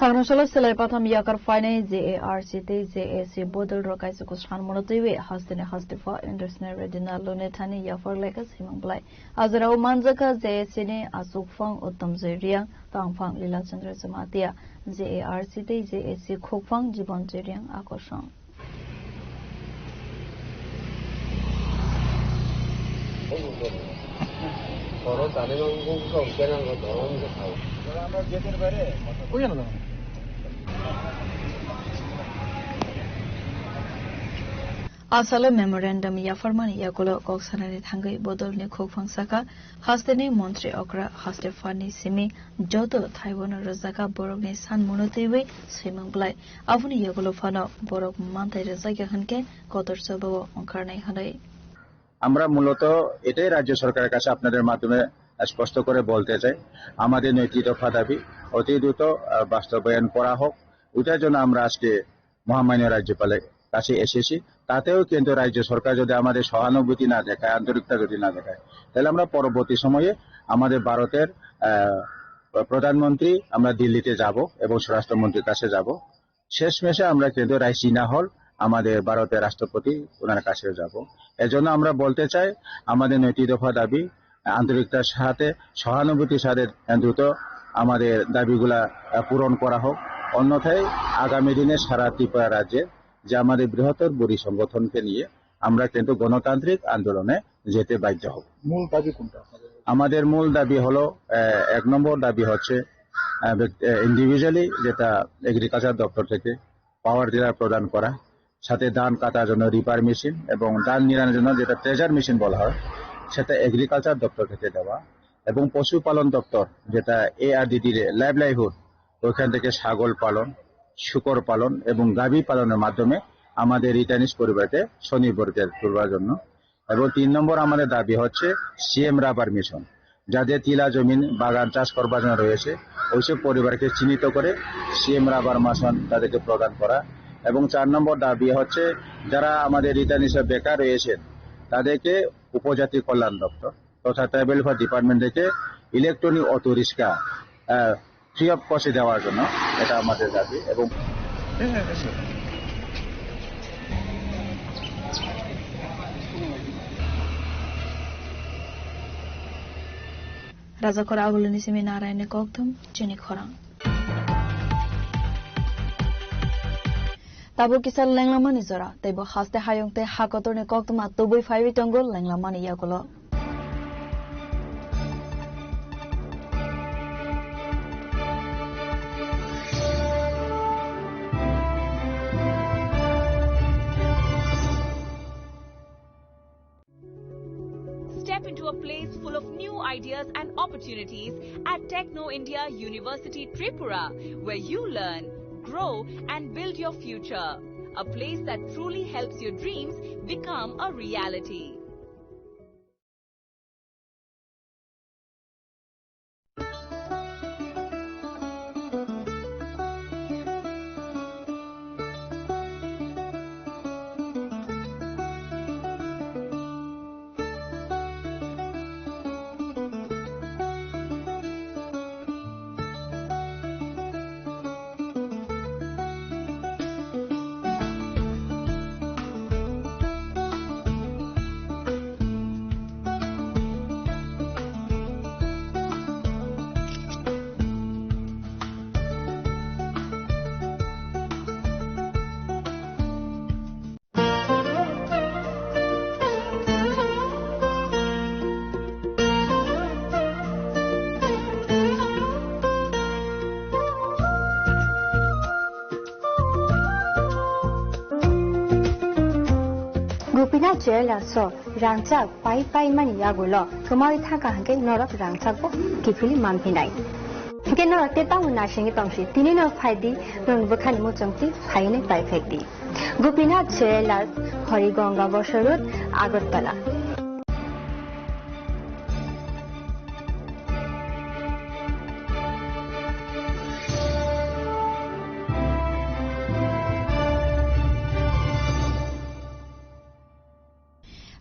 Sangrashala Silai Patham Yakar Fine JARCT JAC Bodal Rokai Kushan Monotiwe Hastine Hastifa International Redina Lunetani Yafar Lekas Himangblai Azra Manzaka JACne Asukfang Uttam Zeriang Tangfang Lila Chandra Samatia JARCT JAC Khokfang Jibon Zeriang Akoshang Asala memorandum Yafarman Yakolo Koksanani Tangai Bodolni Kokfang Saka Hastene Montri Okra Hastefani Simi Jodo Taiwan Razaka Borogni San Monotewe Swimming Blai Avuni Yakolo Fano Borok Mante Razaka Hanke Kotor Sobo Onkarnai Hanai আমরা মূলত এটাই রাজ্য সরকারের কাছে আপনাদের মাধ্যমে স্পষ্ট করে বলতে চাই আমাদের নৈতিক দফা দাবি অতি দ্রুত বাস্তবায়ন করা হোক ওটার জন্য আমরা আজকে মহামান্য রাজ্যপালের কাছে এসেছি তাতেও কিন্তু রাজ্য সরকার যদি আমাদের সহানুভূতি না দেখায় আন্তরিকতা যদি না দেখায় তাহলে আমরা পরবর্তী সময়ে আমাদের ভারতের প্রধানমন্ত্রী আমরা দিল্লিতে যাব এবং স্বরাষ্ট্রমন্ত্রীর কাছে যাব শেষমেশে আমরা কিন্তু রাইসিনা হল আমাদের ভারতের রাষ্ট্রপতি ওনার কাছে যাব এজন্য আমরা বলতে চাই আমাদের নৈতিক দফা দাবি আন্তরিকতার সাথে সহানুভূতির সাথে দ্রুত আমাদের দাবিগুলা পূরণ করা হোক অন্যথায় আগামী দিনে সারা ত্রিপুরা রাজ্যে যে আমাদের বৃহত্তর বড়ি সংগঠনকে নিয়ে আমরা কিন্তু গণতান্ত্রিক আন্দোলনে যেতে বাধ্য হব মূল দাবি কোনটা আমাদের মূল দাবি হলো এক নম্বর দাবি হচ্ছে ইন্ডিভিজুয়ালি যেটা এগ্রিকালচার দপ্তর থেকে পাওয়ার ডিলার প্রদান করা সাথে ধান কাটার জন্য রিপার মেশিন এবং ধান নিড়ানোর জন্য যেটা ট্রেজার মেশিন বলা হয় সেটা এগ্রিকালচার দপ্তর থেকে দেওয়া এবং পশুপালন দপ্তর যেটা ARDD লাইভলাইহুড ওখান থেকে ছাগল পালন শুকর পালন এবং গাভী পালনের মাধ্যমে আমাদের রিটার্নিস পরিবারকে স্বনির্ভর করবার জন্য এবং 3 নম্বর আমাদের দাবি হচ্ছে CM রাবার মিশন যাদের টিলা জমিন বাগান চাষ করবার জন্য রয়েছে ওইসব পরিবারকে চিহ্নিত করে CM রাবার মিশন তাদেরকে প্রদান করা এবং 4 নম্বর দাবি হচ্ছে যারা আমাদের রিটার্নিসে বেকার রয়েছেন তাদেরকে উপজাতি কল্যাণ দপ্তর তথা ট্রাইবেল ওয়েলফেয়ার ডিপার্টমেন্ট থেকে electronic auto rickshaw free of কস্টে দেওয়ার জন্য এটা আমাদের দাবি এবং Razakora Aguluni Simi Narayane Koktum Chini Khorang Tabu Kisal Langlamani Zora Tebo Haste Hayongte Hakotorne Koktum Atubui Five Tongol Langlamani Yakolo Step into a place full of new ideas and opportunities at Techno India University Tripura, where you learn, grow and build your future. A place that truly helps your dreams become a reality. Gupina Jela so Rangchak Pai Mani Yagulo, Kumari Taka Hanke Norok Rangchako, Kipuli Mampinai. Kenora Teta Nashing Tongshi, Tinino Paidi, non Bukanimu Jongti, Haine Paifekti. Gupina Jela Horigonga Bosharut, Agotala.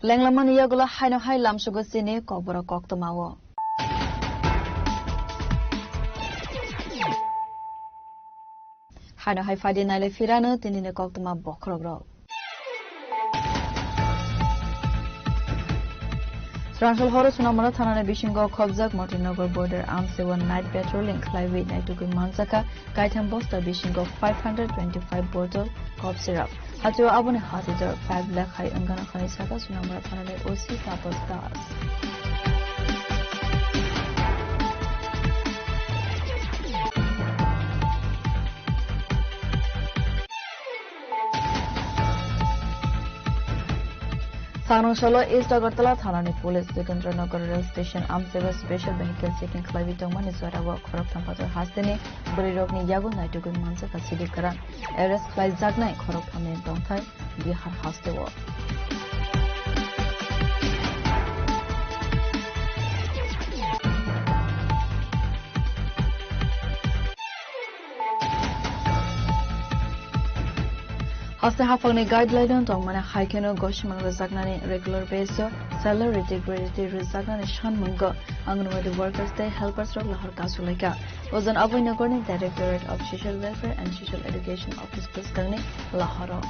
Langlamani Yagula Haino Hai Lam Sugosini Kobora Koktomawo. Haino hai fadi naile firano tinine koktuma bokrogro. Srangshal Horo Sunamara Thanane Bishingo Khobjak Mortinagar border arms 1 night patrolling Clive Naituku Manzaka Kaitam Bosta Bishingo 525 bottle cough syrup. Hatu Abune Hatijar 5 lakh high Angana Khanisaka Sunamara Thanane OC Tapos Das. Solo East Agartala Thanani Police Vikandranagar Rail Station Amseva Special Vehicle Seeking Clive Tongman is where our Korok Tampato Hastini, Burirogni Yago Naitugu Mansa Sidikaran, Eres Clive Zagna, Korok Tamin Dongtai, Bihar Hastewa. Haste hafangni guideline tongmana haikeno goshman rezagnani regular basis salary degree rezagnani shanmungo anganwadi workers day helpers rok lahar kasulaika ozon abinagorni Directorate of Social Welfare and Social Education Office Puskarni Lahore.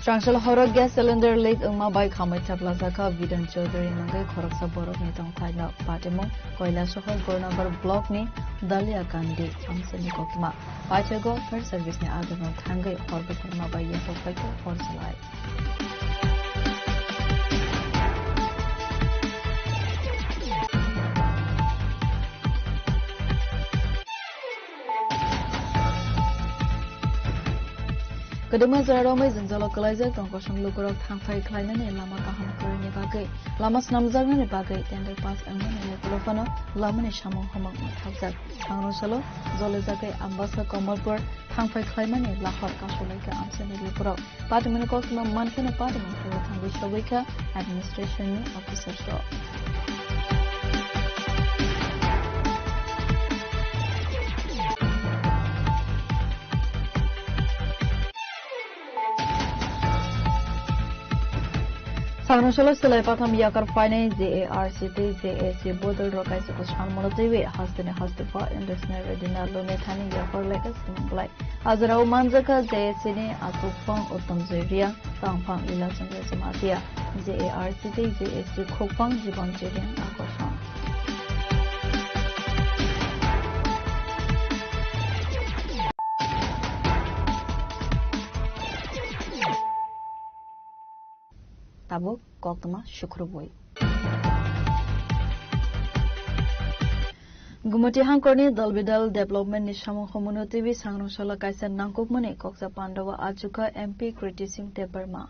Srangshal Horo gas cylinder leak Uma by Kamaita Plaza Ka Vidan Chaudhary Mangai Khoroksa Borok Nitong Thaina Patemo Koila Sohor Gornabar Block ni Dalia Kandi Amsani Kokma Pachago First Service ni Adano Thangai Horbe Kurma by Yapo Paiko Horsalai. Kedema Zaromai Zinza localizer Tongkosham Lukurok Tangfai Kleinen and Lama Kaham Kurini Bagay, Lama Snamzarman Bagay, Tender Pass and Kulofano, Laman Shamo Homok Tazak, Tangrosalo, Zolizake, Ambassa Komolpur, Tangfai Kleinen and Lahor Kasholaka, Amsan Lukurok, Pataminako, Mankan Apartment for Tangishavika, Administration Officer Store. Sangnosolo Silai Patam Yakar Fine, JARCT, JAC Bodal Rokai Sukushan Monotivi, Hastine Hastifa, Indusner Redina Lunetani Yakor Lekas, Singlai, Azarao Manzaka, JACine, Asupang, Utam Zeria, Tangpang Ila Samatia, JARCT, JAC Kopang, Jibang Jirian, Akoshan. Tabuk Koktama Shukruboy. Gumati Hankorni Dalbidal Development Nishamu Homunutivi Sangnoshala Kaisan Nankukmani Koksa Pandava Achuka MP Kritising Teberma.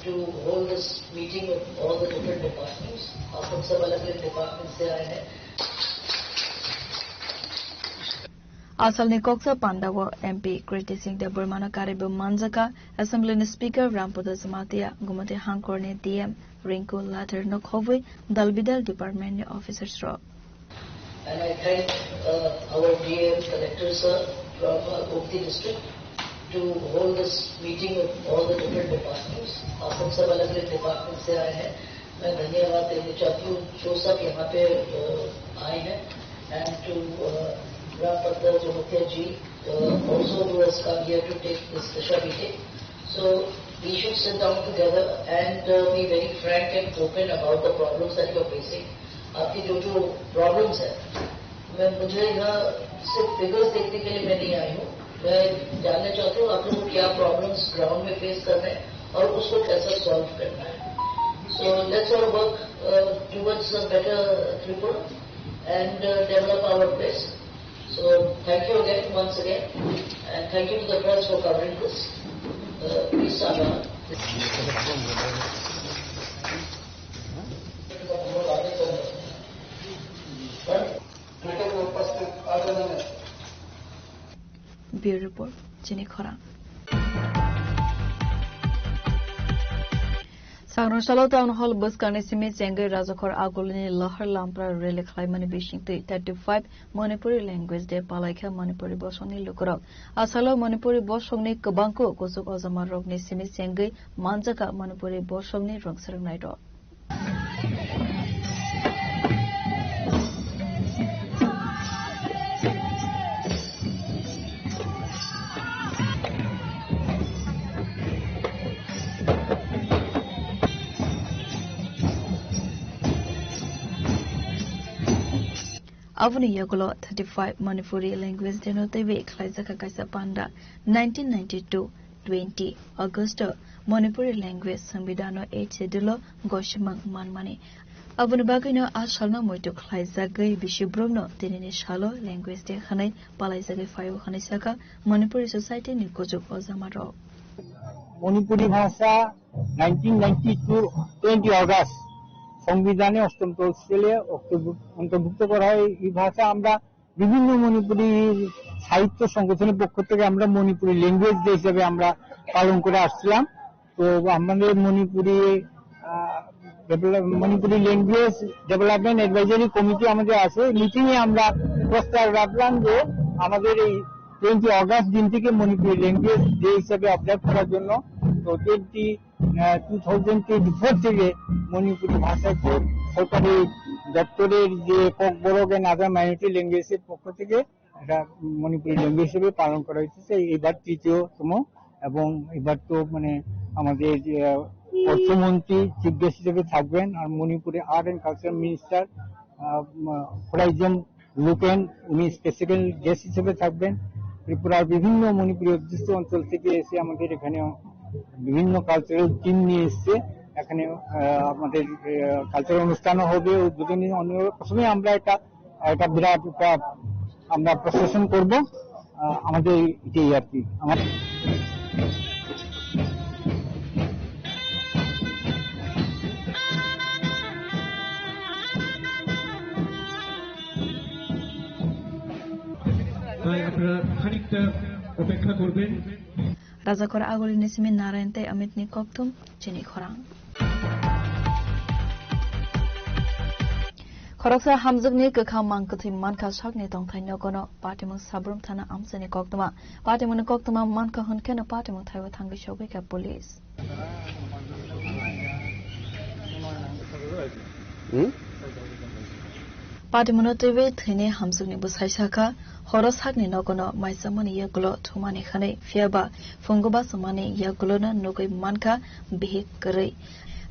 To hold this meeting with all the different departments, departments there. Asalni Koksa Pandava MP Kritising the Burmana Karibu Manzaka, Assembly Speaker Rampuda Zamatia, Gumati Hankorni DM, Rinku Latter Nokhovi, Dalbidal Department Officers Rock. And I thank our DM collectors from Gopti district to hold this meeting with all the different departments. departments से आए हैं मैं धन्यवाद देना चाहती हूँ जो सब यहाँ पे आए हैं and to Rampada Jomatia ji also who has come here to take this Disha meeting. So we should sit down together and be very frank and open about the problems that you are facing. आपकी जो problems हैं, मुझे यहाँ सिर्फ figures देखने के लिए मैं नहीं आई हूँ. मैं जानना चाहती हूँ आप लोगों को क्या problems ground में face कर रहे हैं और उसको कैसे solve करना है. So let's all work towards a better Tripura and develop our place. So thank you again, once again, and thank you to the press for covering this. Please, Saga. Bureau Report, Jenny Khora. Sangrong Salo Town Hall bus Karnisimi Chengai Rajakor Agolini Lahar Lampra Rele Klaimani Bishing 35 Manipuri language de Palaika Manipuri Bosoni Lukurok. Asalo Manipuri Bosongni Kabanko Kosuk Ozama Rogni Simi Chengai Manjaka Manipuri Bosongni Rongsarang Naito. Avuni Yagulo 35 Manipuri language denotive Klaisaka Kaisa Panda 1992 August Manipuri language Sambidano 8 Sedulo Goshimang Manmani Avuni Bagino Ashalna Moito Klaisagai Bishibrumno Tinini Shalo language de Hanai Palaisagai Fayo Hanisaka Manipuri Society Nikojok Ozamaro Manipuri Bhasha 1992 20 August সংবিধানে অষ্টম তফসিলে অন্তর্ভুক্ত করা হয়। এই ভাষা আমরা বিভিন্ন মণিপুরি সাহিত্য সংগঠনের পক্ষ থেকে আমরা মণিপুরি ল্যাঙ্গুয়েজ ডে হিসেবে আমরা পালন করে আসছিলাম। তো আমাদের Manipuri language development advisory committee আমাদের আছে। মিটিং এ আমরা প্রস্তাব রাখলাম যে আমাদের এই 20 অগস্ট দিন থেকে মণিপুরি ল্যাঙ্গুয়েজ ডে হিসেবে অবজার্ভ করার জন্য। তো 2024 থেকে মণিপুরি ভাষাকে সরকারি দপ্তরের যে পকবরক এন্ড আদার মাইনরিটি ল্যাঙ্গুয়েজের পক্ষ থেকে এটা মণিপুরি ল্যাঙ্গুয়েজ হিসেবে পালন করা হয়েছে। এবার তৃতীয়তম এবং এবার তো মানে আমাদের অর্থমন্ত্রী চিফ গেস্ট হিসেবে থাকবেন আর মণিপুরে আর্ট এন্ড কালচার মিনিস্টার হরাইজন লুকেন উনি স্পেশাল গেস্ট হিসেবে থাকবেন। ত্রিপুরার বিভিন্ন মণিপুরি অধ্যুষিত অঞ্চল থেকে এসে আমাদের এখানে বিভিন্ন কালচারাল টিম নিয়ে এসছে। এখানে আমাদের কালচারাল অনুষ্ঠানও হবে, উদ্বোধনী প্রথমে আমরা এটা বিরাট আমরা প্রসেশন করব। আমাদের এটাই আর কি আমাদের আপনারা খানিকটা অপেক্ষা করবেন। Razakor Agoli Nisimi Narente Amit Nikoktum Chini Khorang Khoroksa Hamzugni Kakam Mankati Manka Shakni Tong Tainogono Patimun Sabrum Tana Amsani Koktuma Patimun Koktuma Manka Hunkena Patimun Taiwa Tangi Shobika Police Patimun TV Tini Hamzugni Busaishaka Horos Hagni Nogono, my Samani Yagulo, Tumani Hane, Fiaba, Fungoba Samani Yagulona, Nogui Manka, Bihik Gare.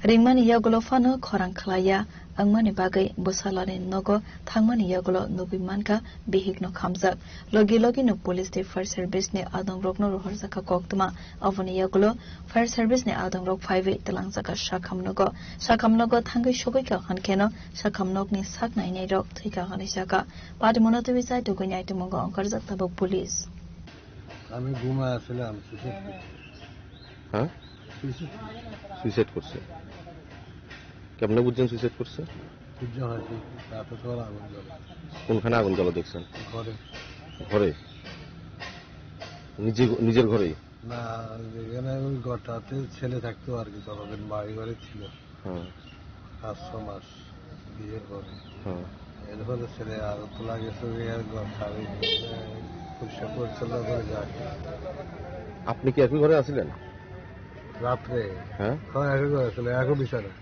Ringmani Yagulo Fano, Korang Klaya, Angmani Bagay, Busalani Nogo, Tangmani Yagulo, Nogui Manka, Bihik no Kamza. Logi no Police de Fire Service ne Adong Rock no Horsaka Koktuma, Avani Yagulo, Fire Service ne Adong Rock 5 Talangsaka Shakam Nogo, Tango Shobika Hankeno, Shakam Nog ni Sakna in a rock, Tika Hanisaka, Padamono to reside to Guinea to Mongo on Karzatabo Police. আমি ঘুমা আসলাম হ্যাঁ suicide করছে কেমনে বুঝছেন suicide করছে কোনখানে আগুন জ্বলা দেখছেন ঘরে নিজের ঘরে না এখানে ওই ঘরটাতে ছেলে থাকতো আর কি তখন বাড়ি ঘরে ছিল 5 মাস বিয়ের পরে এর ফলে ছেলে আরো তোলা গেছে ঘর সারি পরিষ্কার পরিচ্ছন্ন করে যায়। আপনি কি একই ঘরে আছিলেন রাত্রে? হ্যাঁ একই ঘরে ছিল, একই বিছানা।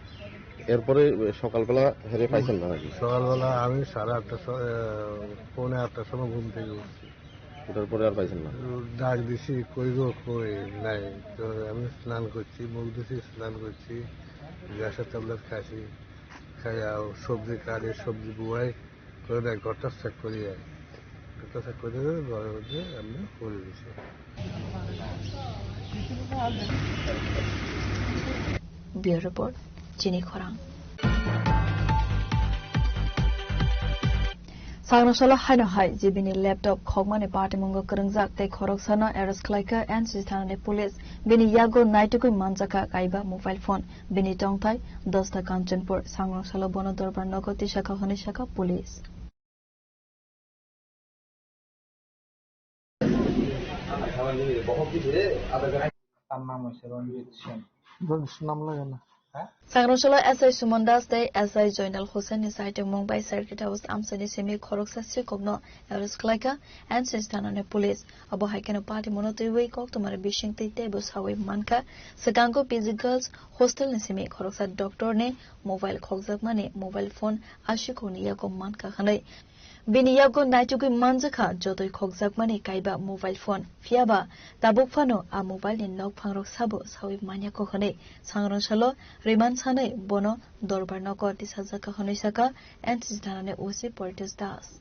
এরপরে সকালবেলা হেরে পাইছেন না নাকি? সকালবেলা আমি 8:30 পৌনে 8টার সময় ঘুম থেকে উঠছি। ওটার পরে আর পাইছেন না? ডাক দিছি কই গো কই নাই। তো আমি স্নান করছি, মুখ ধুছি, স্নান করছি, গ্যাসের ট্যাবলেট খাইছি, খাইয়া সবজি কাটে সবজি বুয়াই করে ঘরটা চেক করি ঘরটা চেক করে ঘরের মধ্যে আমি করে দিছি। Bureau Report Chini Khorang Sarnosala Hino Hai Jibini laptop Khogmani Party Mungo Kurungzak Te Khoroksana Eras Klaika and Sistane Police Bini Yago Naituku Manjaka Kaiba mobile phone Bini Tongtai Dosta Kanchanpur Sarnosala Bono Dorbar Nogoti Shaka Honishaka Police তার নাম হচ্ছে রঞ্জিত সেন। নাম লাগে না Sangroshala SI Sumandas Day SI Joinal Hussein Nisaiting Mumbai Circuit House Amsani Semi Koroksa Kogno Eris Klika and Sistana Police Abo Haikano Party Monotui Kok to Marabishing Tables Hawi Manka Sagango Busy Girls Hostel Nisimi Koroksa Doctor Ne Mobile Kokzak Money Mobile Phone Ashikoni Yako Manka Hanai Biniyago Naituki Manzaka Jotoi Kokzak Money Kaiba Mobile Phone Fiaba Tabuk Fano a Mobile in Nok Pangrok Sabo Sawi Mania Kokone Sangroshala Riman Sane Bono Dorbar Noko Disazaka Honisaka and Sistana Usi Portis Das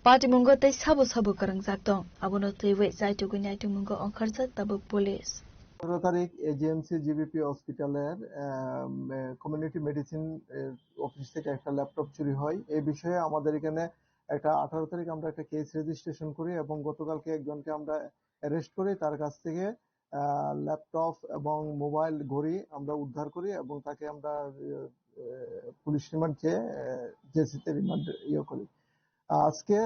Party Mungo Te Sabo Sabo Karang Zakdong Abono Tewe Zaitugu Naitu Mungo on Karzak Tabuk Police 18 তারিখ AGMC GBP হসপিটালের community medicine office থেকে একটা laptop চুরি হয় এই বিষয়ে আমাদের এখানে একটা 18 তারিখ আমরা একটা কেস রেজিস্ট্রেশন করি এবং গতকালকে একজনকে আমরা অ্যারেস্ট করি তার কাছ থেকে ল্যাপটপ এবং মোবাইল ঘড়ি আমরা উদ্ধার করি এবং তাকে আমরা পুলিশ রিমান্ড চেয়ে জেসিতে রিমান্ড করি আজকে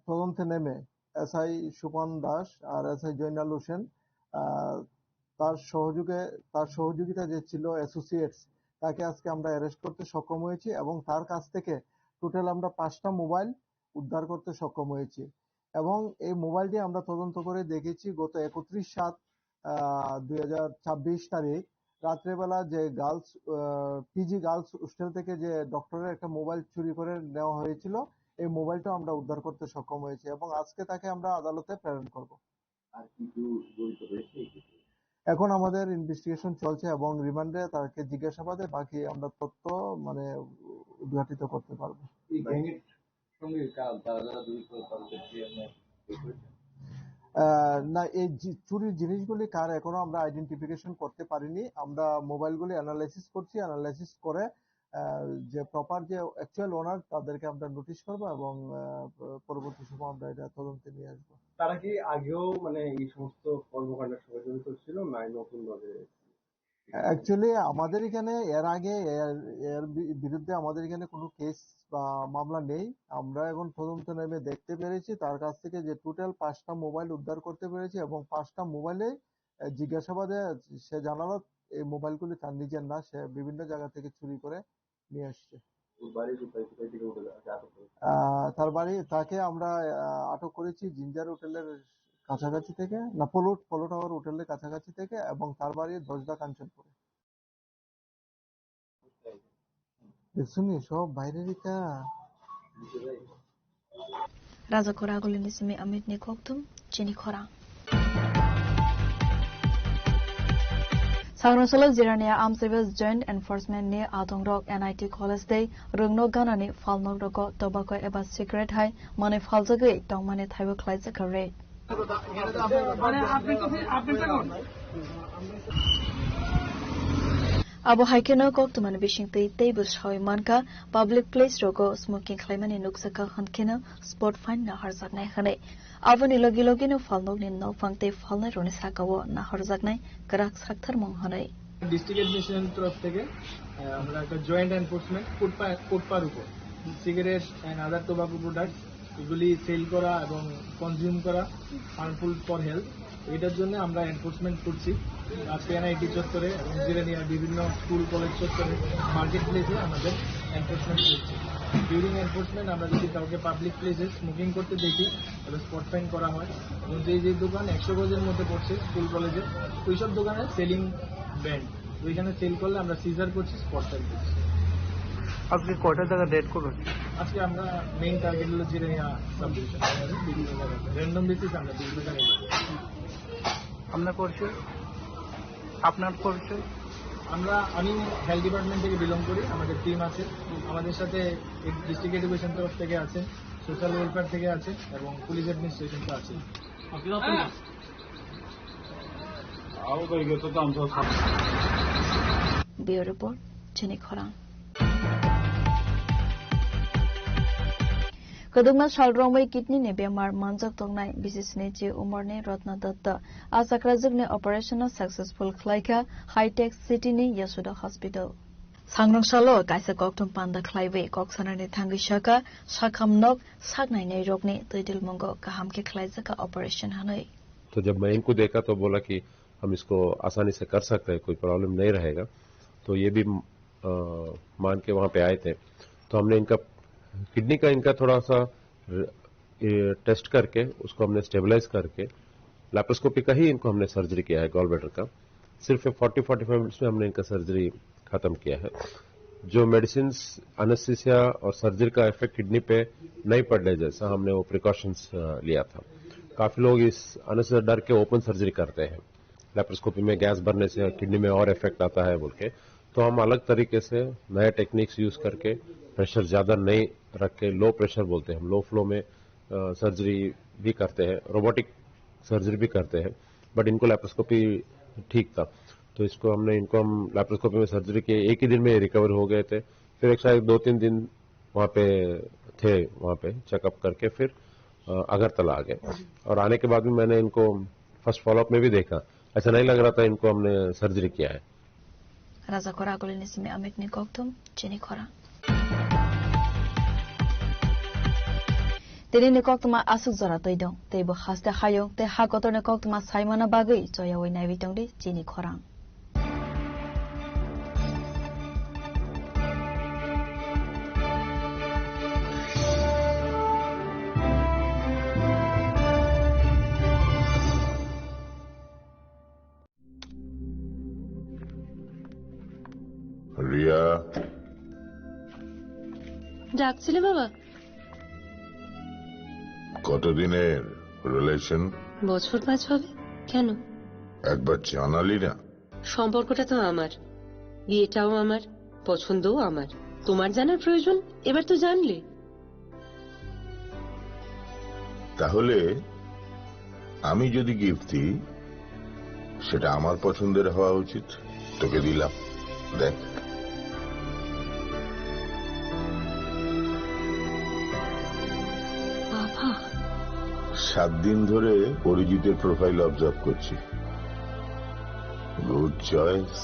তদন্তে নেমে এসআই সুপন দাস আর এসআই জয়নাল হোসেন তার সহযোগিতা যে ছিল অ্যাসোসিয়েটস তাকে আজকে আমরা অ্যারেস্ট করতে সক্ষম হয়েছি এবং তার কাছ থেকে টোটাল আমরা 5টা মোবাইল উদ্ধার করতে সক্ষম হয়েছি এবং এই মোবাইলটি আমরা তদন্ত করে দেখেছি গত 31/7/2024 তারিখ রাত্রেবেলা যে পিজি গার্লস হোস্টেল থেকে যে ডক্টরের একটা মোবাইল চুরি করে নেওয়া হয়েছিল এই মোবাইলটা আমরা উদ্ধার করতে সক্ষম হয়েছি এবং আজকে তাকে আমরা আদালতে প্রেরণ করব আর কিছু জড়িত রয়েছে এখন আমাদের ইনভেস্টিগেশন চলছে এবং রিমান্ডে তাকে জিজ্ঞাসাবাদে বাকি আমরা তথ্য মানে উদ্ঘাটিত করতে পারবো না এই চুরির জিনিসগুলি কার এখনো আমরা আইডেন্টিফিকেশন করতে পারিনি আমরা মোবাইলগুলি অ্যানালাইসিস করছি অ্যানালাইসিস করে যে প্রপার যে অ্যাকচুয়াল ওনার তাদেরকে আমরা নোটিশ করব এবং পরবর্তী সময় আমরা এটা তদন্তে নিয়ে আসবো তারা কি আগেও মানে এই সমস্ত কর্মকাণ্ডের সঙ্গে জড়িত ছিল না নতুন ভাবে অ্যাকচুয়ালি আমাদের এখানে এর আগে এর বিরুদ্ধে আমাদের এখানে কোনো কেস বা মামলা নেই আমরা এখন তদন্ত নেমে দেখতে পেরেছি তার কাছ থেকে যে টোটাল 5টা মোবাইল উদ্ধার করতে পেরেছি এবং 5টা মোবাইলে জিজ্ঞাসাবাদে সে জানালো এই মোবাইলগুলি তার নিজের না সে বিভিন্ন জায়গা থেকে চুরি করে নিয়ে আসছে তার বাড়ি তাকে আমরা আটক করেছি জিঞ্জার হোটেলের কাছাকাছি থেকে না পোলো টাওয়ার হোটেলের কাছাকাছি থেকে এবং তার বাড়ি দশদা কাঞ্চনপুরে দেখছুনি সব বাইরেরই কা Raza Koragulin Simi Amit Nikoktum Chini Khora Sangrosala Zirania Armed Service Joint Enforcement near Adongrok NIT College Day Rungno Ganani Falnog Roko Tobacco Eba Secret High Money Falzagay Dong Money Thaiwa Klaisaka Rate Abo Haikeno Koktuman Wishing Tables Hoimanka Public Place Rogo Smoking Clayman in Nuksaka Hankina Sport Fine Naharzak Nahane Avani Logilogino Falnog in No Fangte Falner Ronisakawo Naharzaknai Karak Saktar Monghane district administration তরফ থেকে আমরা একটা joint enforcement কোটপার উপর cigarette and other tobacco product এগুলি sell করা এবং consume করা হার্মফুল ফর হেলথ এটার জন্য আমরা এনফোর্সমেন্ট করছি আজকে এনআইটি চত্বরে এবং জিরানিয়ার বিভিন্ন স্কুল কলেজ চত্বরে মার্কেট প্লেসে আমাদের এনফোর্সমেন্ট করছি ডিউরিং এনফোর্সমেন্ট আমরা যদি কাউকে পাবলিক প্লেসে স্মোকিং করতে দেখি তাহলে স্পট ফাইন করা হয় এবং যে দোকান 100 গজের মধ্যে পড়ছে স্কুল কলেজে ওইসব দোকানে সেলিং ব্যান্ড ওইখানে সেল করলে আমরা সিজার করছি স্পট ফাইন করছি আজকে কয়টা জায়গা রেড করবেন আজকে আমরা মেইন টার্গেট হলো জিরানিয়া সাব ডিভিশন বিভিন্ন জায়গায় র্যান্ডম বেসিস আমরা বিভিন্ন জায়গায় আপনার পরিচয় আমি হেলথ ডিপার্টমেন্ট থেকে বিলং করি আমাদের টিম আছে আমাদের সাথে ডিস্ট্রিক্ট এডুকেশন তরফ থেকে আছে সোশ্যাল ওয়েলফেয়ার থেকে আছে এবং পুলিশ অ্যাডমিনিস্ট্রেশন তো আছে Bureau Report Chini Khora Kaduma Shalrongway Kidney ne bemar manjak tongnai bisis ne je umar ne Ratna Datta Asakrajik ne operational successful Klaika High Tech City ne Yasuda Hospital Sangrong Shalo kaisa koktum panda Klaiwe koksana ne Thangishaka Shakamnok Sagnai ne Rokne Tidil Mongo Kaham ke Klaisaka operation hanoi तो जब मैं इनको देखा तो बोला कि हम इसको आसानी से कर सकते हैं कोई प्रॉब्लम नहीं रहेगा तो ये भी मान के वहां पे आए थे। तो हमने इनका किडनी का इनका थोड़ा सा टेस्ट करके उसको हमने स्टेबलाइज करके लैप्रोस्कोपी का ही इनको हमने सर्जरी किया है गॉल ब्लैडर का। सिर्फ 40-45 मिनट्स में हमने इनका सर्जरी खत्म किया है। जो मेडिसिन एनेस्थीसिया और सर्जरी का इफेक्ट किडनी पे नहीं पड़ने जैसा हमने वो प्रिकॉशंस लिया था। काफी लोग इस एनेस्थीसिया डर के ओपन सर्जरी करते हैं, लैप्रोस्कोपी में गैस भरने से किडनी में और इफेक्ट आता है बोल के। तो हम अलग तरीके से नए टेक्निक्स यूज करके प्रेशर ज्यादा नहीं रख के, लो प्रेशर बोलते हैं हम, लो फ्लो में सर्जरी भी करते हैं, रोबोटिक सर्जरी भी करते हैं। बट इनको लैप्रोस्कोपी ठीक था, तो इनको हम लैप्रोस्कोपी में सर्जरी किए, एक ही दिन में रिकवर हो गए थे। फिर एक शायद 2-3 दिन वहां पे थे, वहां पे चेकअप करके फिर अगरतला आ गए। और आने के बाद भी मैंने इनको फर्स्ट फॉलोअप में भी देखा, ऐसा नहीं लग रहा था इनको हमने सर्जरी किया है। Raza Kora Golinisime Amit Nikoktum, Jenny Kora. Tini Nikoktuma Asuk Zora Toidong, Table Hasta Hayo, the Hakoto Nikoktuma Simona Bagi, Joya Winavitondi, Jenny Koran. Riya, ডাকছিলে বাবা? কতদিনের রিলেশন? বছর 5 হবে। কেন? একবার জানালি না? সম্পর্কটা তো আমার, বিয়েটাও আমার, পছন্দও আমার। তোমার জানার প্রয়োজন এবার তো জানলে। তাহলে আমি যদি গিফট দিই সেটা আমার পছন্দের হওয়া উচিত। তোকে দিলাম, দেখ। বাবা, 7 দিন ধরে অরিজিতের প্রোফাইল অবজার্ভ করছি। Good choice.